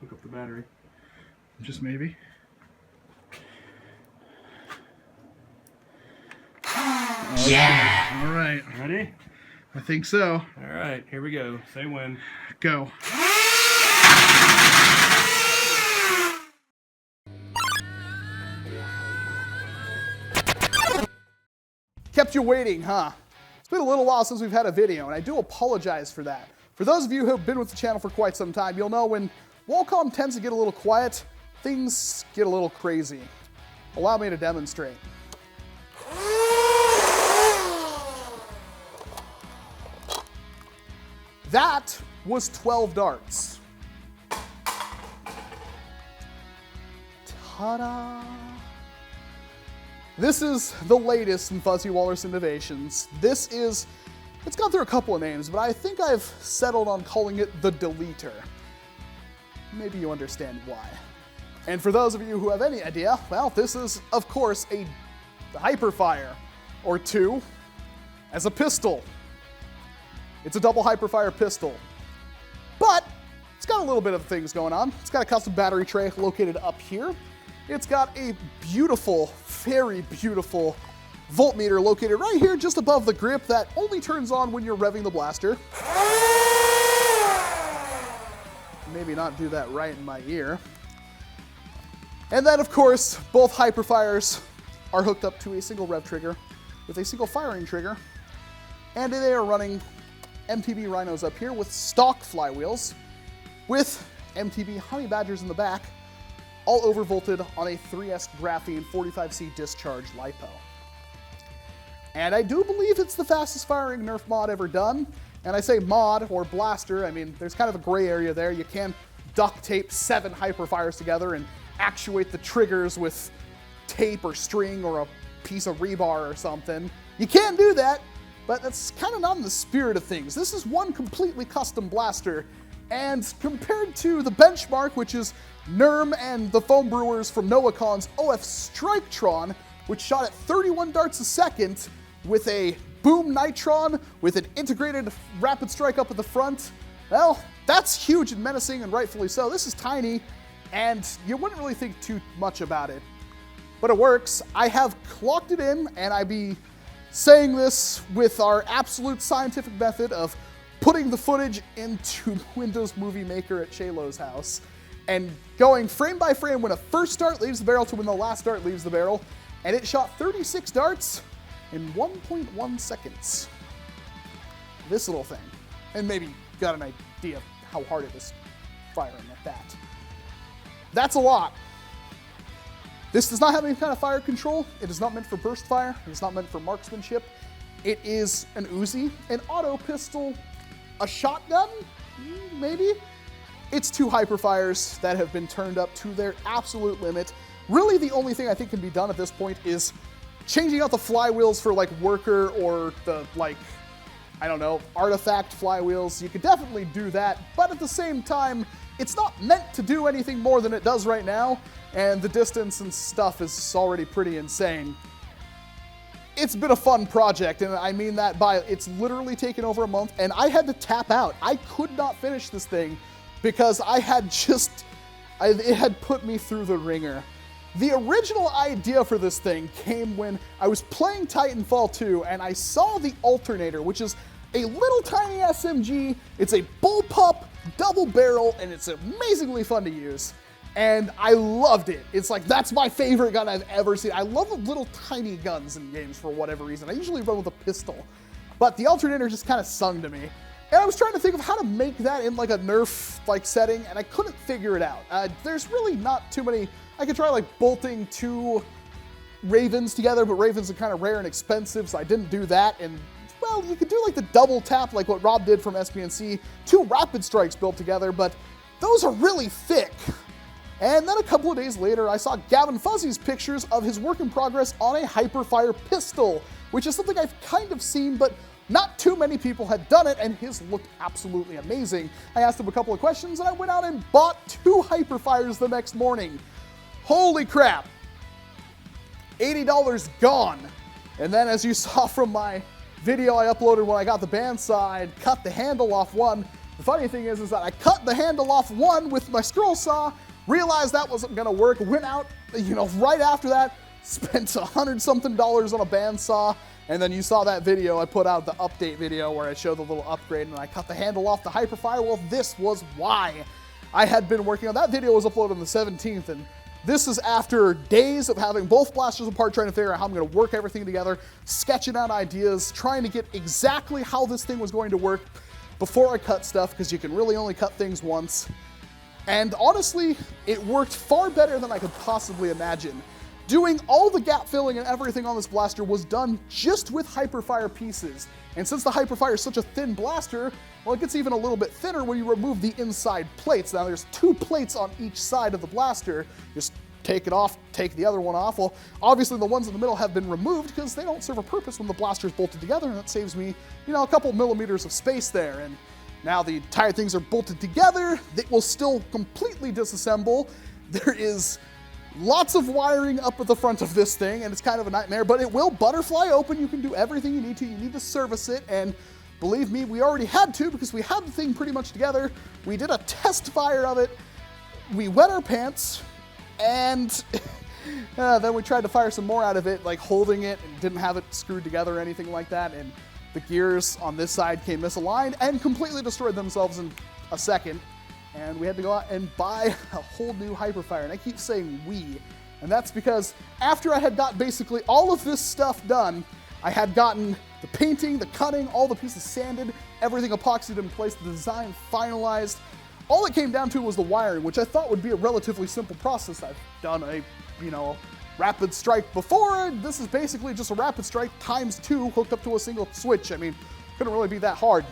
hook up the battery. Just maybe. Yeah. All right. Ready? I think so. All right, here we go. Say when. Go. Kept you waiting, huh? It's been a little while since we've had a video, and I do apologize for that. For those of you who have been with the channel for quite some time, you'll know when Walcom tends to get a little quiet, things get a little crazy. Allow me to demonstrate. That was 12 darts. Ta-da! This is the latest in Fuzzy Walrus Innovations. It's gone through a couple of names, but I think I've settled on calling it the Deleter. Maybe you understand why. And for those of you who have any idea, well, this is, of course, a Hyperfire, or two, as a pistol. It's a double Hyperfire pistol. But it's got a little bit of things going on. It's got a custom battery tray located up here. It's got a beautiful, very beautiful voltmeter located right here just above the grip that only turns on when you're revving the blaster. Maybe not do that right in my ear. And then, of course, both Hyperfires are hooked up to a single rev trigger with a single firing trigger. And they are running MTB Rhinos up here with stock flywheels with MTB Honey Badgers in the back, all overvolted on a 3S Graphene 45C discharge LiPo. And I do believe it's the fastest firing Nerf mod ever done. And I say mod or blaster, I mean, there's kind of a gray area there. You can duct tape 7 Hyperfires together and actuate the triggers with tape or string or a piece of rebar or something. You can do that, but that's kind of not in the spirit of things. This is one completely custom blaster, and compared to the benchmark, which is Nerm and the foam brewers from NoBACON's OF Striketron, which shot at 31 darts a second with a boom nitron with an integrated rapid strike up at the front, well, that's huge and menacing, and rightfully so. This is tiny, and you wouldn't really think too much about it. But it works. I have clocked it in, and I be saying this with our absolute scientific method of putting the footage into Windows Movie Maker at Chehalis' house and going frame by frame when a first dart leaves the barrel to when the last dart leaves the barrel, and it shot 36 darts in 1.1 seconds. This little thing. And maybe you got an idea of how hard it was firing at that. That's a lot. This does not have any kind of fire control. It is not meant for burst fire. It is not meant for marksmanship. It is an Uzi, an auto pistol, a shotgun, maybe? It's 2 Hyperfires that have been turned up to their absolute limit. Really, the only thing I think can be done at this point is changing out the flywheels for like worker or the like, I don't know, artifact flywheels. You could definitely do that, but at the same time, it's not meant to do anything more than it does right now, and the distance and stuff is already pretty insane. It's been a fun project, and I mean that by it's literally taken over a month, and I had to tap out. I could not finish this thing because it had put me through the ringer. The original idea for this thing came when I was playing Titanfall 2, and I saw the alternator, which is a little tiny SMG. It's a bullpup, double barrel, and it's amazingly fun to use. And I loved it. It's like, that's my favorite gun I've ever seen. I love the little tiny guns in games for whatever reason. I usually run with a pistol, but the alternator just kind of sung to me. And I was trying to think of how to make that in like a Nerf-like setting, and I couldn't figure it out. There's really not too many. I could try like bolting 2 Ravens together, but Ravens are kind of rare and expensive, so I didn't do that. And well, you could do like the double tap, like what Rob did from SPNC, 2 rapid strikes built together, but those are really thick. And then a couple of days later, I saw Gavin Fuzzy's pictures of his work in progress on a Hyperfire pistol, which is something I've kind of seen, but not too many people had done it, and his looked absolutely amazing. I asked him a couple of questions, and I went out and bought 2 Hyperfires the next morning. Holy crap. $80 gone. And then as you saw from my video I uploaded when I got the band side, cut the handle off one, The funny thing is that I cut the handle off one with my scroll saw, realized that wasn't gonna work, went out, right after that, spent $100-something on a bandsaw, and then you saw that video I put out, the update video where I showed the little upgrade and I cut the handle off the Hyperfire. Well, this was why. I had been working on that video, was uploaded on the 17th, and this is after days of having both blasters apart, trying to figure out how I'm going to work everything together, sketching out ideas, trying to get exactly how this thing was going to work before I cut stuff, because you can really only cut things once. And honestly, it worked far better than I could possibly imagine. Doing all the gap filling and everything on this blaster was done just with Hyperfire pieces. And since the Hyperfire is such a thin blaster, well, it gets even a little bit thinner when you remove the inside plates. Now there's 2 plates on each side of the blaster. Just take it off, take the other one off. Well, obviously the ones in the middle have been removed because they don't serve a purpose when the blaster is bolted together, and that saves me, a couple millimeters of space there. And now the entire things are bolted together. They will still completely disassemble. There is lots of wiring up at the front of this thing, and it's kind of a nightmare, but it will butterfly open. You can do everything you need to. You need to service it, and believe me, we already had to because we had the thing pretty much together. We did a test fire of it. We wet our pants, and then we tried to fire some more out of it, like holding it, and didn't have it screwed together or anything like that, and the gears on this side came misaligned and completely destroyed themselves in a second. And we had to go out and buy a whole new Hyperfire. And I keep saying we, and that's because after I had got basically all of this stuff done, I had gotten the painting, the cutting, all the pieces sanded, everything epoxied in place, the design finalized. All it came down to was the wiring, which I thought would be a relatively simple process. I've done a, rapid strike before. This is basically just a rapid strike ×2 hooked up to a single switch. I mean, couldn't really be that hard.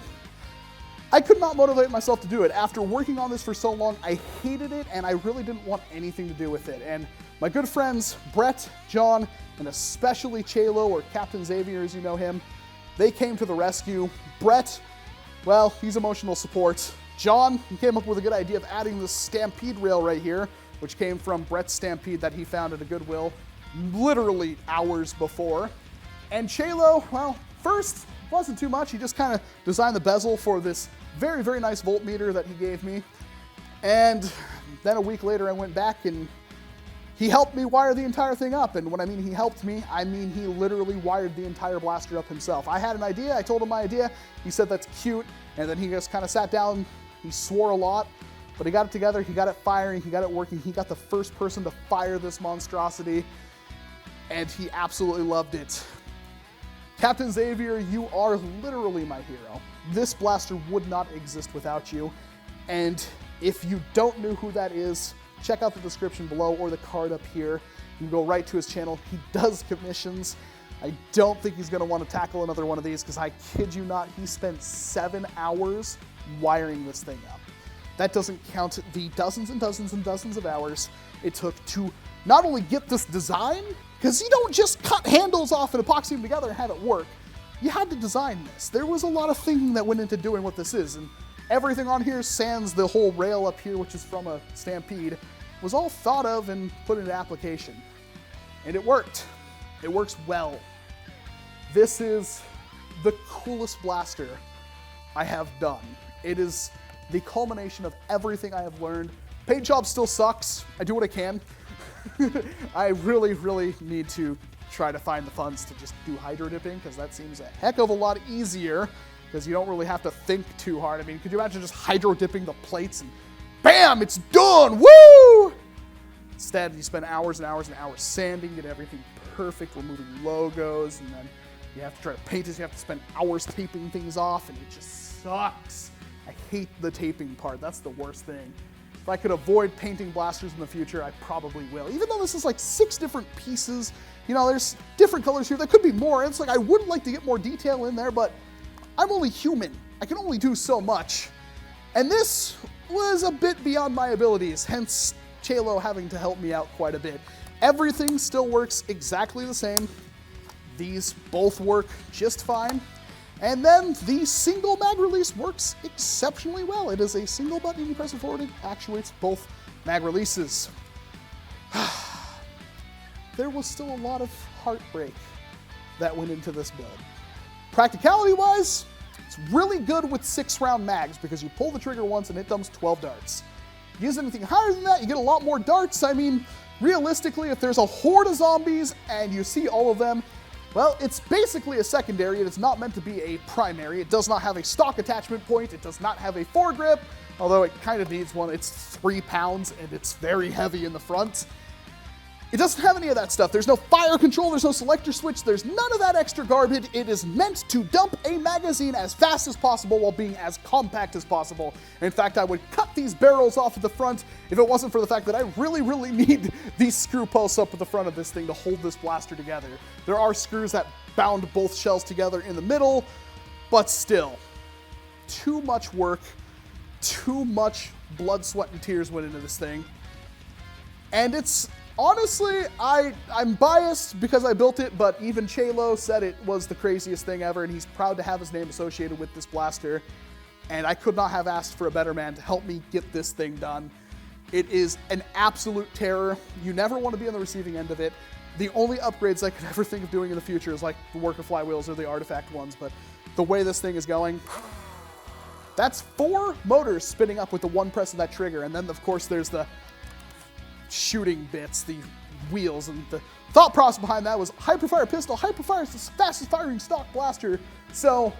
I could not motivate myself to do it. After working on this for so long, I hated it, and I really didn't want anything to do with it. And my good friends, Brett, John, and especially Chelo, or Captain Xavier as you know him, they came to the rescue. Brett, well, he's emotional support. John, he came up with a good idea of adding this Stampede rail right here, which came from Brett's Stampede that he found at a Goodwill literally hours before. And Chelo, well, first, wasn't too much. He just kind of designed the bezel for this very, very nice voltmeter that he gave me. And then a week later I went back and he helped me wire the entire thing up. And when I mean he helped me, I mean he literally wired the entire blaster up himself. I had an idea, I told him my idea, he said that's cute, and then he just kind of sat down, he swore a lot, but he got it together, he got it firing, he got it working, he got the first person to fire this monstrosity, and he absolutely loved it. Captain Xavier, you are literally my hero. This blaster would not exist without you. And if you don't know who that is, check out the description below or the card up here. You can go right to his channel. He does commissions. I don't think he's gonna want to tackle another one of these because I kid you not, he spent 7 hours wiring this thing up. That doesn't count the dozens and dozens and dozens of hours it took to not only get this design, because you don't just cut handles off and epoxy them together and have it work. You had to design this. There was a lot of thinking that went into doing what this is, and everything on here, sans the whole rail up here, which is from a Stampede, was all thought of and put into application. And it worked. It works well. This is the coolest blaster I have done. It is the culmination of everything I have learned. Paint job still sucks. I do what I can. I really, really need to try to find the funds to just do hydro dipping, because that seems a heck of a lot easier, because you don't really have to think too hard. I mean, could you imagine just hydro dipping the plates and bam, it's done, woo! Instead, you spend hours and hours and hours sanding, get everything perfect, removing logos, and then you have to try to paint it, you have to spend hours taping things off, and it just sucks. I hate the taping part, that's the worst thing. If I could avoid painting blasters in the future, I probably will. Even though this is like 6 different pieces, there's different colors here. There could be more. It's like I would like to get more detail in there, but I'm only human. I can only do so much. And this was a bit beyond my abilities, hence Chelo having to help me out quite a bit. Everything still works exactly the same. These both work just fine. And then the single mag release works exceptionally well. It is a single button, you press it forward, it actuates both mag releases. There was still a lot of heartbreak that went into this build. Practicality-wise, It's really good with 6-round mags because you pull the trigger once and it dumps 12 darts. Use anything higher than that, you get a lot more darts. I mean, realistically, if there's a horde of zombies and you see all of them, well, it's basically a secondary. It is not meant to be a primary. It does not have a stock attachment point. It does not have a foregrip, although it kind of needs one. It's 3 pounds and it's very heavy in the front. It doesn't have any of that stuff. There's no fire control, there's no selector switch, there's none of that extra garbage. It is meant to dump a magazine as fast as possible while being as compact as possible. In fact, I would cut these barrels off at the front if it wasn't for the fact that I really, really need these screw posts up at the front of this thing to hold this blaster together. There are screws that bound both shells together in the middle, but still, too much work, too much blood, sweat, and tears went into this thing. And it's, honestly, I'm biased because I built it, but even Chelo said it was the craziest thing ever, and he's proud to have his name associated with this blaster. And I could not have asked for a better man to help me get this thing done. It is an absolute terror. You never want to be on the receiving end of it. The only upgrades I could ever think of doing in the future is like the worker flywheels or the artifact ones, but the way this thing is going, that's 4 motors spinning up with the one press of that trigger, and then of course there's the shooting bits, the wheels, and the thought process behind that was Hyperfire pistol. Hyperfire is the fastest firing stock blaster, so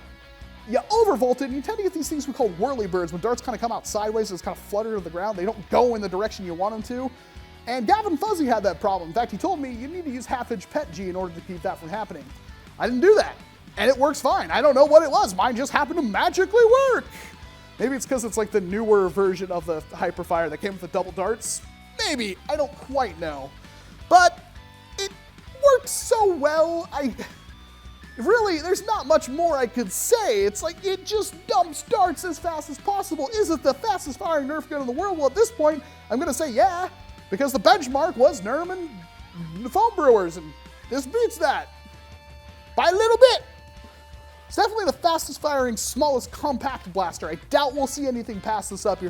you overvolt it, and you tend to get these things we call whirly birds when darts kind of come out sideways and just kind of flutter to the ground. They don't go in the direction you want them to. And Gavin Fuzzy had that problem. In fact, he told me you need to use half-inch PET G in order to keep that from happening. I didn't do that, and it works fine. I don't know what it was. Mine just happened to magically work. Maybe it's because it's like the newer version of the Hyperfire that came with the double darts. Maybe, I don't quite know. But it works so well, really, there's not much more I could say. It's like, it just dumps darts as fast as possible. Is it the fastest firing Nerf gun in the world? Well, at this point, I'm gonna say yeah, because the benchmark was Nerf and foam brewers, and this beats that by a little bit. It's definitely the fastest firing, smallest compact blaster. I doubt we'll see anything past this up.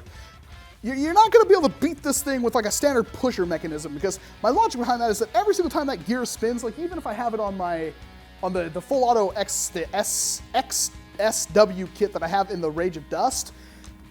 You're not going to be able to beat this thing with like a standard pusher mechanism, because my logic behind that is that every single time that gear spins, like even if I have it on the full auto the SW kit that I have in the Rage of Dust,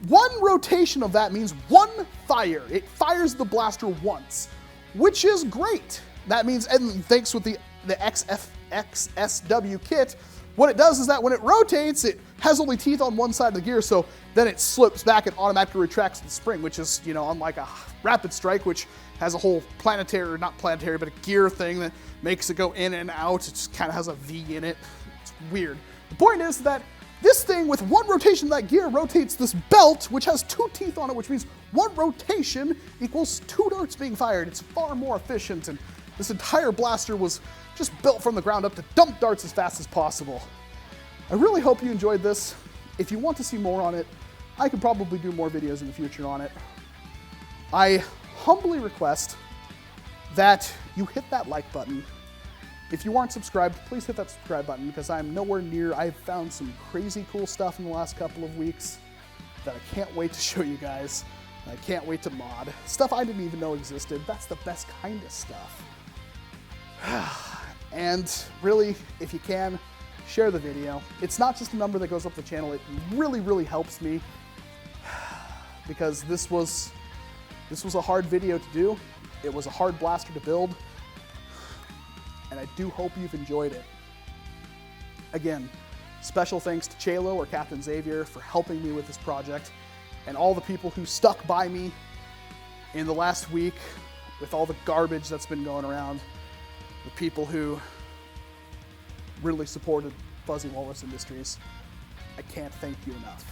one rotation of that means one fire. It fires the blaster once, which is great. That means, and thanks with the XSW kit, what it does is that when it rotates, it has only teeth on one side of the gear, so then it slips back and automatically retracts the spring, which is, you know, unlike a Rapid Strike, which has a whole planetary, or not planetary, but a gear thing that makes it go in and out. It just kind of has a V in it. It's weird. The point is that this thing, with one rotation of that gear, rotates this belt, which has 2 teeth on it, which means one rotation equals 2 darts being fired. It's far more efficient, and this entire blaster was just built from the ground up to dump darts as fast as possible. I really hope you enjoyed this. If you want to see more on it, I could probably do more videos in the future on it. I humbly request that you hit that like button. If you aren't subscribed, please hit that subscribe button, because I'm nowhere near. I've found some crazy cool stuff in the last couple of weeks that I can't wait to show you guys. I can't wait to mod. Stuff I didn't even know existed. That's the best kind of stuff. And really, if you can, share the video. It's not just a number that goes up the channel. It really, really helps me, because this was a hard video to do. It was a hard blaster to build, and I do hope you've enjoyed it. Again, special thanks to Chelo, or Captain Xavier, for helping me with this project, and all the people who stuck by me in the last week with all the garbage that's been going around. The people who really supported Fuzzy Walrus Industries. I can't thank you enough.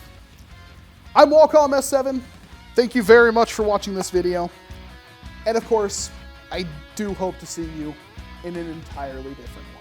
I'm Walcom S7. Thank you very much for watching this video. And of course, I do hope to see you in an entirely different one.